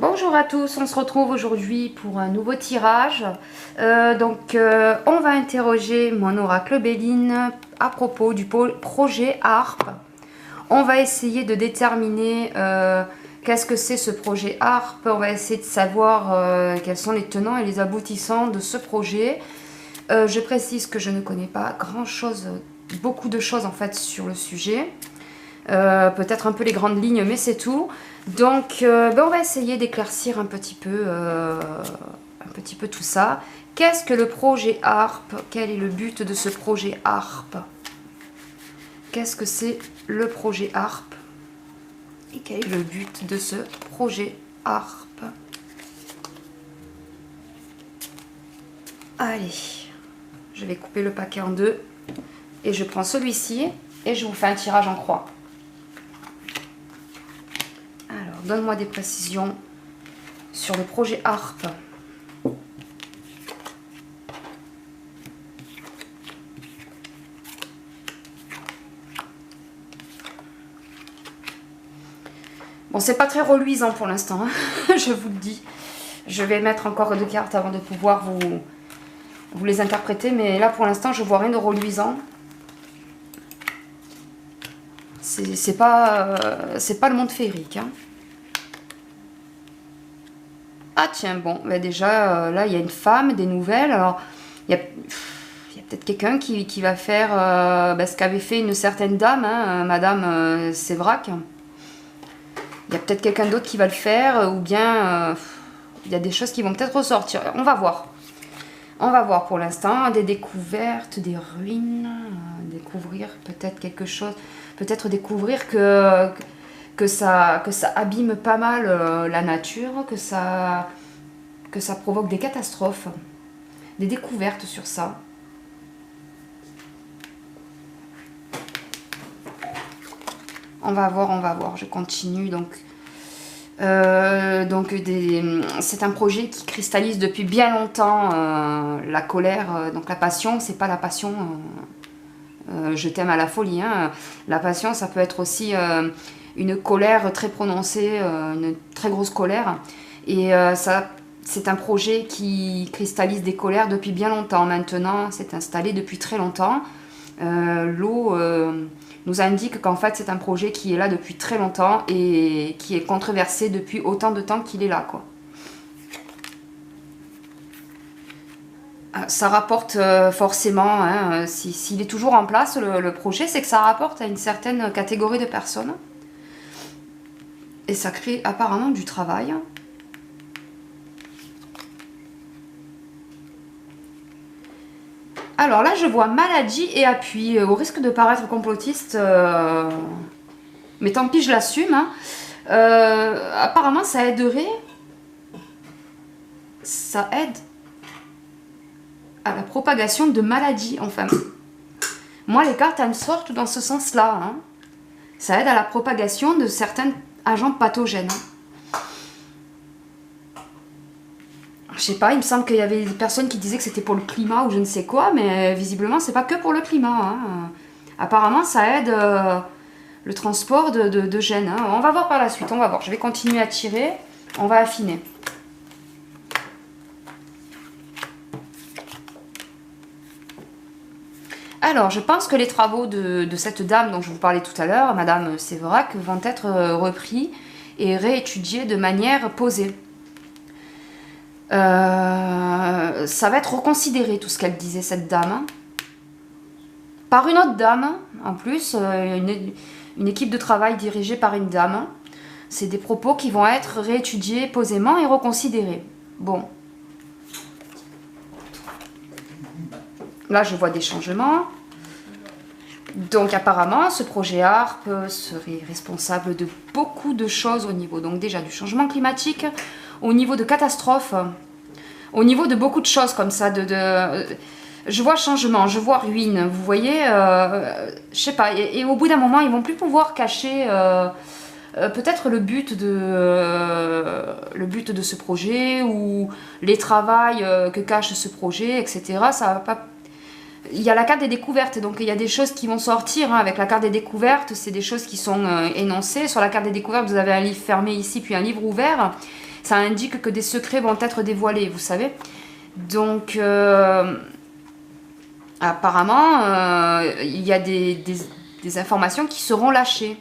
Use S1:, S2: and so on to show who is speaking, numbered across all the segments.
S1: Bonjour à tous, on se retrouve aujourd'hui pour un nouveau tirage. On va interroger mon oracle Béline à propos du projet ARP. On va essayer de déterminer qu'est-ce que c'est ce projet ARP. On va essayer de savoir quels sont les tenants et les aboutissants de ce projet. Je précise que je ne connais pas grand-chose, beaucoup de choses en fait sur le sujet. Peut-être un peu les grandes lignes, mais c'est tout. Donc, on va essayer d'éclaircir un petit peu tout ça. Qu'est-ce que le projet ARP? Quel est le but de ce projet ARP? Qu'est-ce que c'est le projet ARP? Et quel est le but de ce projet ARP? Allez, je vais couper le paquet en deux. Et je prends celui-ci et je vous fais un tirage en croix. Alors, donne-moi des précisions sur le projet ARP. Bon, c'est pas très reluisant pour l'instant, hein, je vous le dis. Je vais mettre encore deux cartes avant de pouvoir vous les interpréter, mais là pour l'instant je vois rien de reluisant. C'est pas le monde féerique. Hein. Ah tiens, bon, bah déjà là il y a une femme, des nouvelles. Alors il y a peut-être quelqu'un qui va faire ce qu'avait fait une certaine dame, hein, Madame Sévrac. Il y a peut-être quelqu'un d'autre qui va le faire, ou bien il y a des choses qui vont peut-être ressortir. On va voir. On va voir pour l'instant. Des découvertes, des ruines, découvrir peut-être quelque chose. Peut-être découvrir que ça abîme pas mal la nature, que ça provoque des catastrophes. Des découvertes sur ça. On va voir, je continue. C'est un projet qui cristallise depuis bien longtemps la colère, donc la passion, c'est pas la passion je t'aime à la folie. Hein. La passion, ça peut être aussi une colère très prononcée, une très grosse colère. Et c'est un projet qui cristallise des colères depuis bien longtemps. Maintenant, c'est installé depuis très longtemps. L'eau nous indique qu'en fait c'est un projet qui est là depuis très longtemps et qui est controversé depuis autant de temps qu'il est là, quoi. Ça rapporte forcément, hein, s'il est toujours en place le projet, c'est que ça rapporte à une certaine catégorie de personnes et ça crée apparemment du travail. Alors là, je vois maladie et appui, au risque de paraître complotiste, mais tant pis, je l'assume. Hein. Apparemment, ça aiderait. Ça aide à la propagation de maladies, enfin. Moi, les cartes, elles me sortent dans ce sens-là. Hein. Ça aide à la propagation de certains agents pathogènes. Je sais pas, il me semble qu'il y avait des personnes qui disaient que c'était pour le climat ou je ne sais quoi, mais visiblement c'est pas que pour le climat. Hein. Apparemment ça aide le transport de gènes. Hein. On va voir par la suite, on va voir. Je vais continuer à tirer, on va affiner. Alors, je pense que les travaux de cette dame dont je vous parlais tout à l'heure, Madame Séverac, vont être repris et réétudiés de manière posée. Ça va être reconsidéré tout ce qu'elle disait, cette dame, hein. Par une autre dame, en plus, une équipe de travail dirigée par une dame. C'est des propos qui vont être réétudiés posément et reconsidérés. Bon. Là, je vois des changements. Donc, apparemment, ce projet ARP serait responsable de beaucoup de choses au niveau, donc déjà du changement climatique, au niveau de catastrophes, au niveau de beaucoup de choses comme ça, je vois changement, je vois ruine, vous voyez, je sais pas, et au bout d'un moment, ils vont plus pouvoir cacher peut-être le but de ce projet, ou les travails que cache ce projet, etc. Ça va pas... Il y a la carte des découvertes, donc il y a des choses qui vont sortir, hein, avec la carte des découvertes, c'est des choses qui sont énoncées. Sur la carte des découvertes, vous avez un livre fermé ici, puis un livre ouvert. ça indique que des secrets vont être dévoilés, vous savez. Donc, apparemment, il y a des informations qui seront lâchées.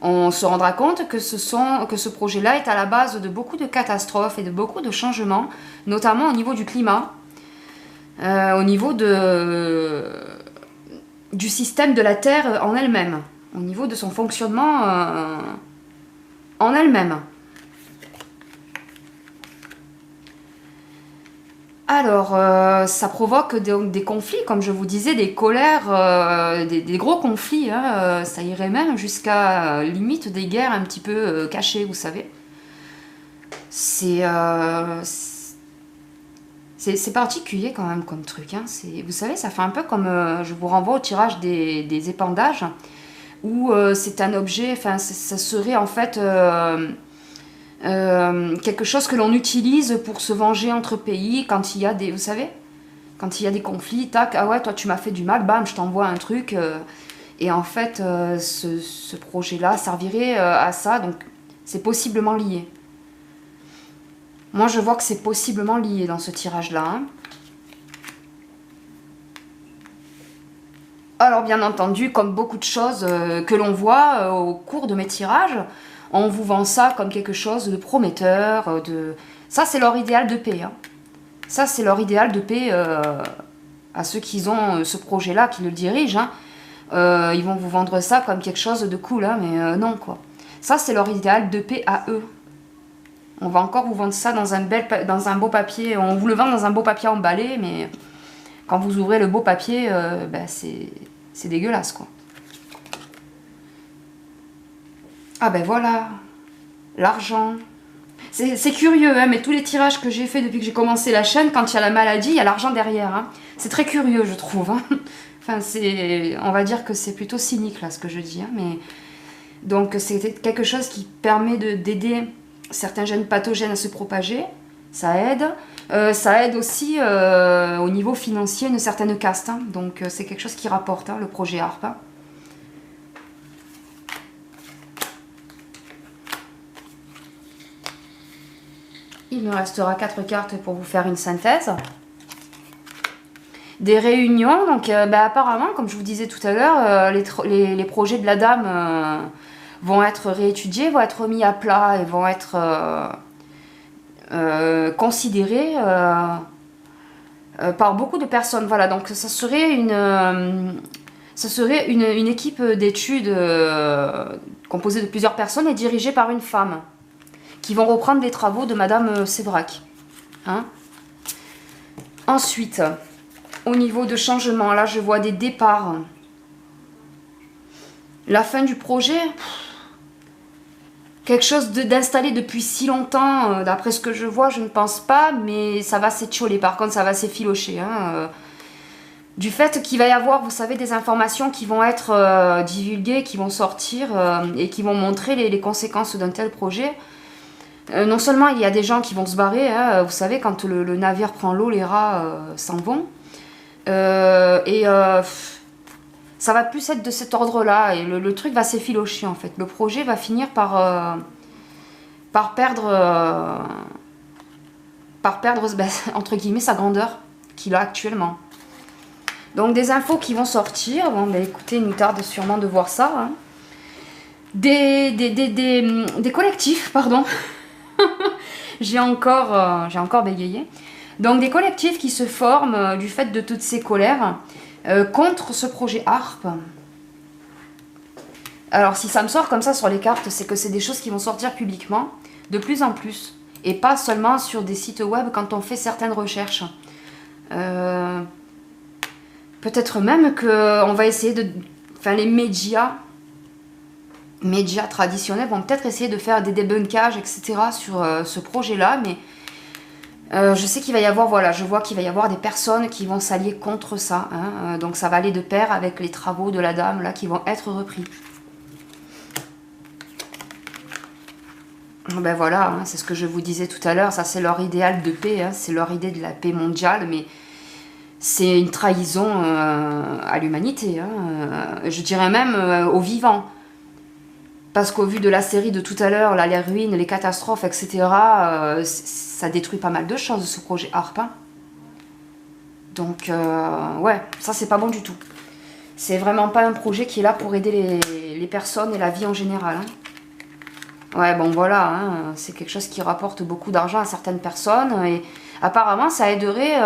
S1: On se rendra compte que ce projet-là est à la base de beaucoup de catastrophes et de beaucoup de changements, notamment au niveau du climat, au niveau du système de la Terre en elle-même, au niveau de son fonctionnement en elle-même. Alors, ça provoque des conflits, comme je vous disais, des colères, des gros conflits. Hein, ça irait même jusqu'à limite des guerres un petit peu cachées, vous savez. C'est particulier quand même comme truc. Hein. Vous savez, ça fait un peu comme, je vous renvoie au tirage des épandages, où c'est un objet, enfin, ça serait en fait... quelque chose que l'on utilise pour se venger entre pays quand il y a des, vous savez, quand il y a des conflits, tac, ah ouais, toi tu m'as fait du mal, bam, je t'envoie un truc, et en fait, ce projet-là servirait à ça, donc c'est possiblement lié. Moi, je vois que c'est possiblement lié dans ce tirage-là. Hein. Alors, bien entendu, comme beaucoup de choses que l'on voit au cours de mes tirages, on vous vend ça comme quelque chose de prometteur. Ça, c'est leur idéal de paix. Hein. Ça, c'est leur idéal de paix à ceux qui ont ce projet-là, qui le dirigent. Hein. Ils vont vous vendre ça comme quelque chose de cool, hein, mais non, quoi. Ça, c'est leur idéal de paix à eux. On va encore vous vendre ça dans un beau papier. On vous le vend dans un beau papier emballé, mais quand vous ouvrez le beau papier, ben, c'est dégueulasse, quoi. Ah ben voilà, l'argent. C'est curieux, hein, mais tous les tirages que j'ai fait depuis que j'ai commencé la chaîne, quand il y a la maladie, il y a l'argent derrière. Hein. C'est très curieux, je trouve. Hein. Enfin, on va dire que c'est plutôt cynique, là, ce que je dis. Hein, mais... Donc, c'est quelque chose qui permet d'aider certains gènes pathogènes à se propager. Ça aide. Ça aide aussi au niveau financier une certaine caste. Hein. Donc, c'est quelque chose qui rapporte, hein, le projet ARP. Hein. Il me restera 4 cartes pour vous faire une synthèse. Des réunions, donc apparemment, comme je vous disais tout à l'heure, les projets de la dame vont être réétudiés, vont être mis à plat et vont être considérés par beaucoup de personnes. Voilà, donc ça serait une équipe d'études composée de plusieurs personnes et dirigée par une femme, qui vont reprendre les travaux de Madame Sévrac. Hein. Ensuite, au niveau de changement, là je vois des départs. La fin du projet, quelque chose d'installé depuis si longtemps, d'après ce que je vois, je ne pense pas, mais ça va s'étioler, par contre ça va s'effilocher. Hein. Du fait qu'il va y avoir, vous savez, des informations qui vont être divulguées, qui vont sortir et qui vont montrer les conséquences d'un tel projet. Non seulement il y a des gens qui vont se barrer, hein, vous savez, quand le navire prend l'eau, les rats s'en vont. Ça va plus être de cet ordre-là, et le truc va s'effilocher en fait. Le projet va finir par perdre, entre guillemets, sa grandeur qu'il a actuellement. Donc des infos qui vont sortir, bon, écoutez, il nous tarde sûrement de voir ça. Hein. Des collectifs, pardon. J'ai encore bégayé. Donc des collectifs qui se forment du fait de toutes ces colères contre ce projet ARP. Alors si ça me sort comme ça sur les cartes, c'est que c'est des choses qui vont sortir publiquement de plus en plus. Et pas seulement sur des sites web quand on fait certaines recherches. Peut-être même qu'on va essayer de... Enfin les médias traditionnels vont peut-être essayer de faire des débunkages, etc. sur ce projet-là, mais je sais qu'il va y avoir, voilà, je vois qu'il va y avoir des personnes qui vont s'allier contre ça, hein, donc ça va aller de pair avec les travaux de la dame, là, qui vont être repris. Ben voilà, hein, c'est ce que je vous disais tout à l'heure, ça c'est leur idéal de paix, hein, c'est leur idée de la paix mondiale, mais c'est une trahison à l'humanité, hein, je dirais même aux vivants. Parce qu'au vu de la série de tout à l'heure, là, les ruines, les catastrophes, etc., ça détruit pas mal de choses, ce projet ARP. Hein. Donc, ouais, ça, c'est pas bon du tout. C'est vraiment pas un projet qui est là pour aider les personnes et la vie en général. Hein. Ouais, bon, voilà, hein, c'est quelque chose qui rapporte beaucoup d'argent à certaines personnes. Et apparemment, ça aiderait...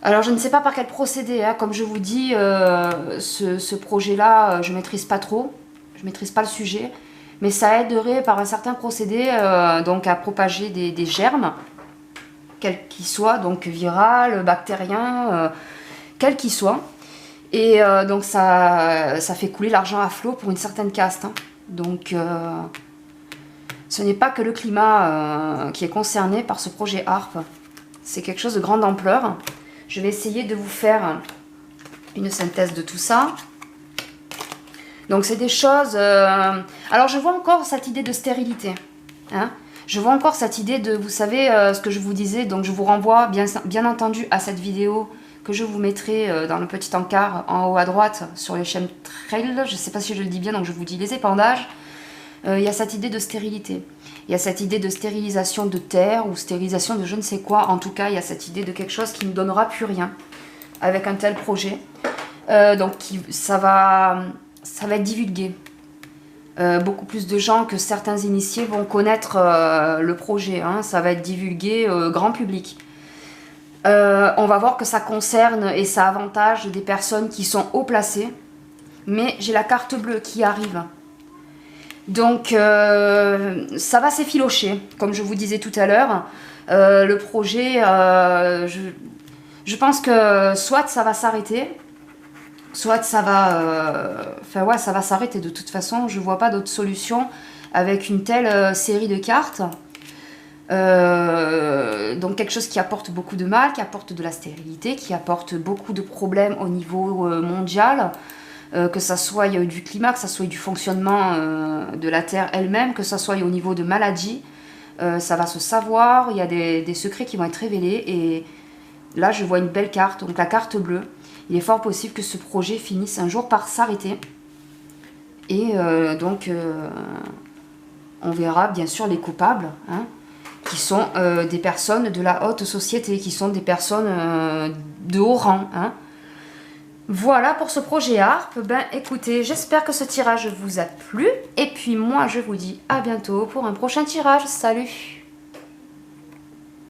S1: alors, je ne sais pas par quel procédé. Hein, comme je vous dis, ce projet-là, je maîtrise pas trop. Je maîtrise pas le sujet. Mais ça aiderait par un certain procédé donc à propager des germes, quels qu'ils soient, donc viral, bactérien, quels qu'ils soient. Et donc ça fait couler l'argent à flot pour une certaine caste. Hein. Donc ce n'est pas que le climat qui est concerné par ce projet ARP. C'est quelque chose de grande ampleur. Je vais essayer de vous faire une synthèse de tout ça. Donc c'est des choses... alors je vois encore cette idée de stérilité. Hein. Je vois encore cette idée de... Vous savez ce que je vous disais. Donc je vous renvoie bien entendu à cette vidéo que je vous mettrai dans le petit encart en haut à droite sur les chemtrails. Je ne sais pas si je le dis bien, donc je vous dis les épandages. Il y a cette idée de stérilité. Il y a cette idée de stérilisation de terre ou stérilisation de je ne sais quoi. En tout cas, il y a cette idée de quelque chose qui ne donnera plus rien avec un tel projet. Donc ça va être divulgué. Beaucoup plus de gens que certains initiés vont connaître le projet. Hein. Ça va être divulgué grand public. On va voir que ça concerne et ça avantage des personnes qui sont haut placées. Mais j'ai la carte bleue qui arrive. Donc ça va s'effilocher, comme je vous disais tout à l'heure. Le projet, je pense que soit ça va s'arrêter, soit ça va... Enfin ouais, ça va s'arrêter de toute façon. Je ne vois pas d'autre solution avec une telle série de cartes. Donc quelque chose qui apporte beaucoup de mal, qui apporte de la stérilité, qui apporte beaucoup de problèmes au niveau mondial. Que ça soit du climat, que ça soit du fonctionnement de la Terre elle-même, que ça soit au niveau de maladies. Ça va se savoir, il y a des secrets qui vont être révélés. Et là, je vois une belle carte, donc la carte bleue. Il est fort possible que ce projet finisse un jour par s'arrêter. Et donc, on verra bien sûr les coupables, hein, qui sont des personnes de la haute société, qui sont des personnes de haut rang, hein. Voilà pour ce projet ARP. Ben écoutez, j'espère que ce tirage vous a plu. Et puis moi, je vous dis à bientôt pour un prochain tirage. Salut!